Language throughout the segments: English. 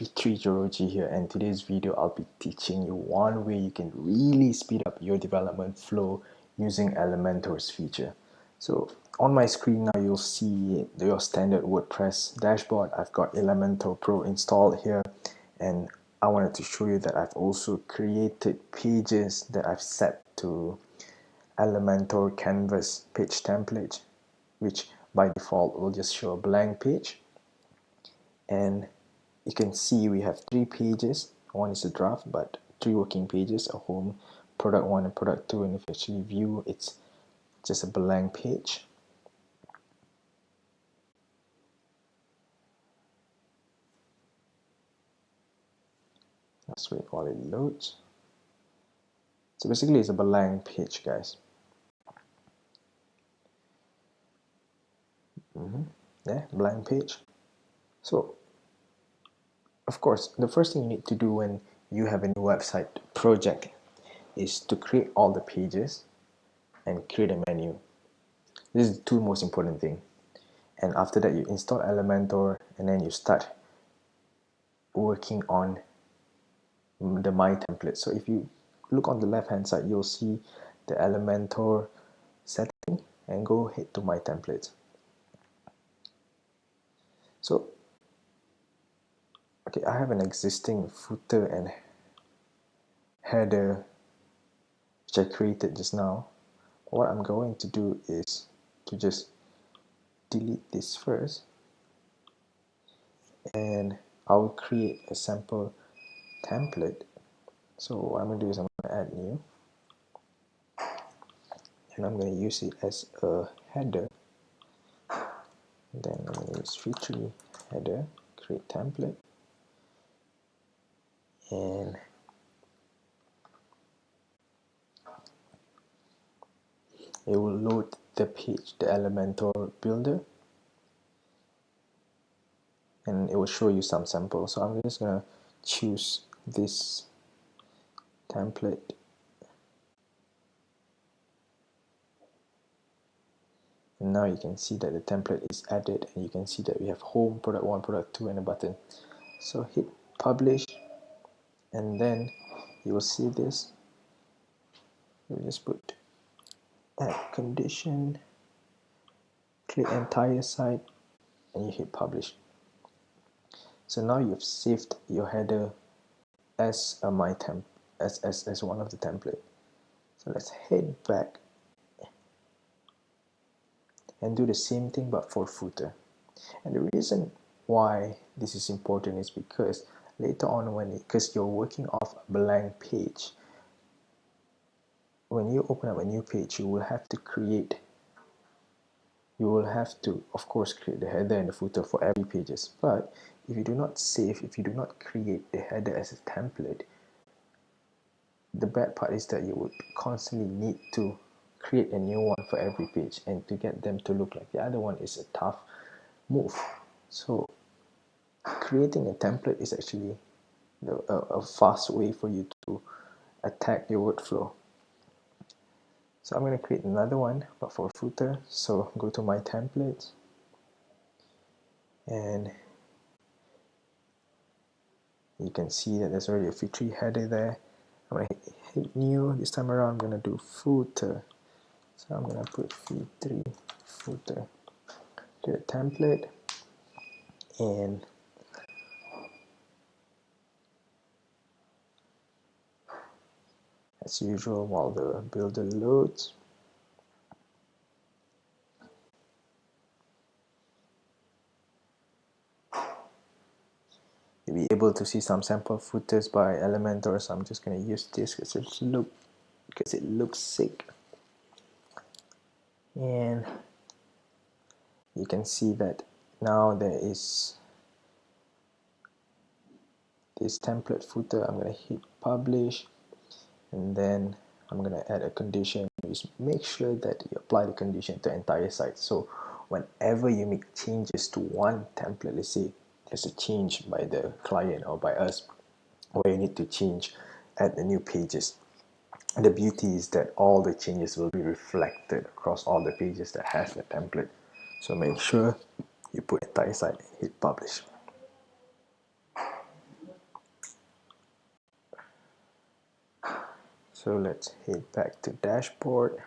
Joroji here, and today's video I'll be teaching you one way you can really speed up your development flow using Elementor's feature. So on my screen now you'll see your standard WordPress dashboard. I've got Elementor Pro installed here, and I wanted to show you that I've also created pages that I've set to Elementor Canvas page template, which by default will just show a blank page. And you can see we have 3 pages. One is a draft, but 3 working pages: a home, product 1 and product 2. And if you actually view, it's just a blank page. Let's wait while it loads. So basically it's a blank page, guys. Yeah, blank page. So of course, the first thing you need to do when you have a new website project is to create all the pages and create a menu. This is the 2 most important things. And after that, you install Elementor, and then you start working on the My Templates. So if you look on the left hand side, you'll see the Elementor setting, and go ahead to My Templates. So okay, I have an existing footer and header which I created just now. What I'm going to do is to just delete this first, and I'll create a sample template. So what I'm going to do is I'm going to add new, and I'm going to use it as a header. Then I'm going to use feature header, create template, and it will load the page, the Elementor builder, and it will show you some samples. So I'm just going to choose this template, and now you can see that the template is added, and you can see that we have home, product 1, product 2, and a button. So hit publish, and then you will see this. You just put add condition, click entire site, and you hit publish. So now you've saved your header as a as one of the template. So let's head back and do the same thing but for footer. And the reason why this is important is because later on, because you're working off a blank page, when you open up a new page, you will have to of course create the header and the footer for every pages. But if you do not create the header as a template, the bad part is that you would constantly need to create a new one for every page, and to get them to look like the other one is a tough move. So creating a template is actually a fast way for you to attack your workflow. So I'm going to create another one but for footer. So go to My Templates, and you can see that there's already a feature header there. I'm going to hit new. This time around I'm going to do footer. So I'm going to put v3 footer to the template, and as usual, while the builder loads, you'll be able to see some sample footers by Elementor. So I'm just going to use this because it looks sick. And you can see that now there is this template footer. I'm going to hit publish, and then I'm going to add a condition. Just make sure that you apply the condition to the entire site. So whenever you make changes to one template, let's say there's a change by the client or by us, where you need to add the new pages, the beauty is that all the changes will be reflected across all the pages that has the template. So make sure you put entire site and hit publish. So let's head back to dashboard,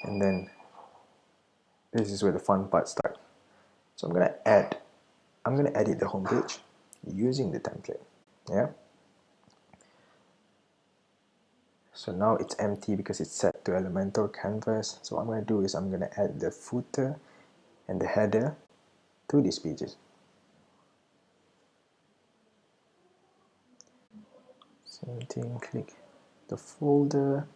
and then this is where the fun part starts. So I'm gonna edit the home page using the template. Yeah. So now it's empty because it's set to Elementor canvas. So what I'm gonna do is I'm gonna add the footer and the header to these pages. Same thing, click the folder,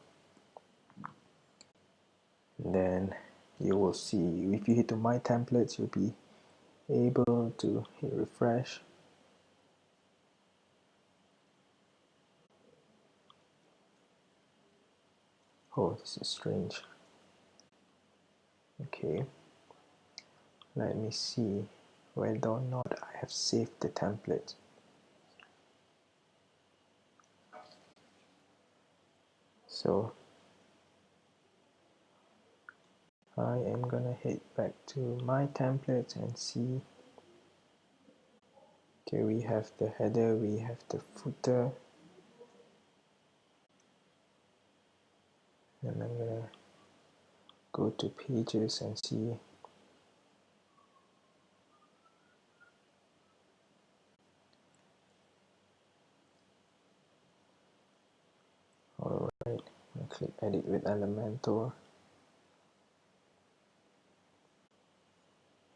and then you will see, if you hit to My Templates, you'll be able to hit refresh. Oh, this is strange. Okay, let me see whether or not I have saved the template. So I am gonna head back to My Templates and see. Okay, we have the header, we have the footer, and I'm gonna go to pages and see. Alright, I'm gonna click edit with Elementor,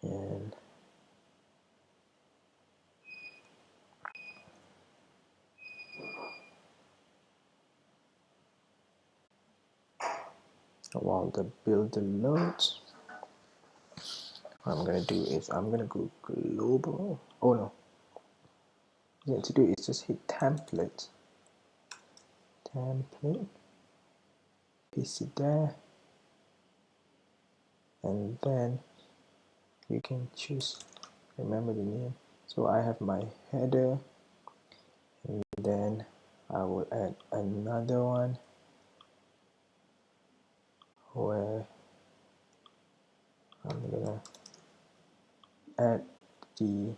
and while the builder loads, what I'm gonna do is I'm gonna go global. Oh no, what you need to do is just hit template, paste it there, and then you can choose, remember the name. So I have my header, and then I will add another one where I'm gonna add the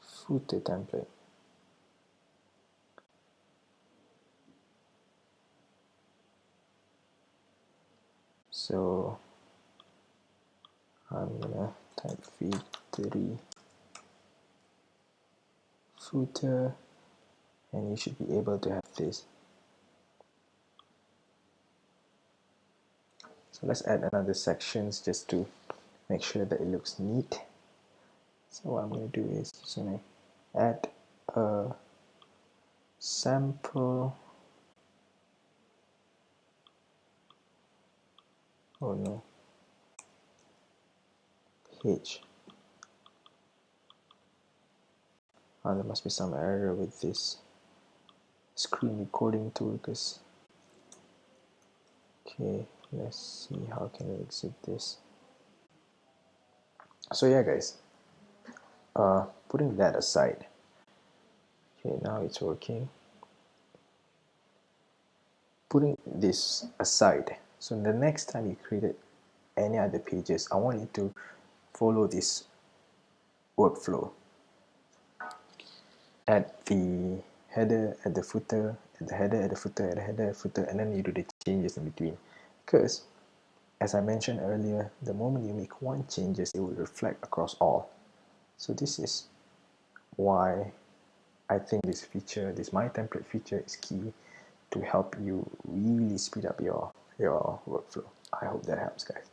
footer template. So I'm gonna type v3 footer, and you should be able to have this. So let's add another sections just to make sure that it looks neat. So what I'm going to do is just going to add a sample. Oh no, page. Oh, there must be some error with this screen recording tool, because okay, let's see how can we exit this. So yeah guys, putting that aside, okay, now it's working. Putting this aside, so the next time you create any other pages, I want you to follow this workflow. Add the header, add the footer, add the header, add the footer, add the header, footer, and then you do the changes in between. Because as I mentioned earlier, the moment you make one changes, it will reflect across all. So this is why I think this feature, this My Template feature, is key to help you really speed up your workflow. I hope that helps, guys.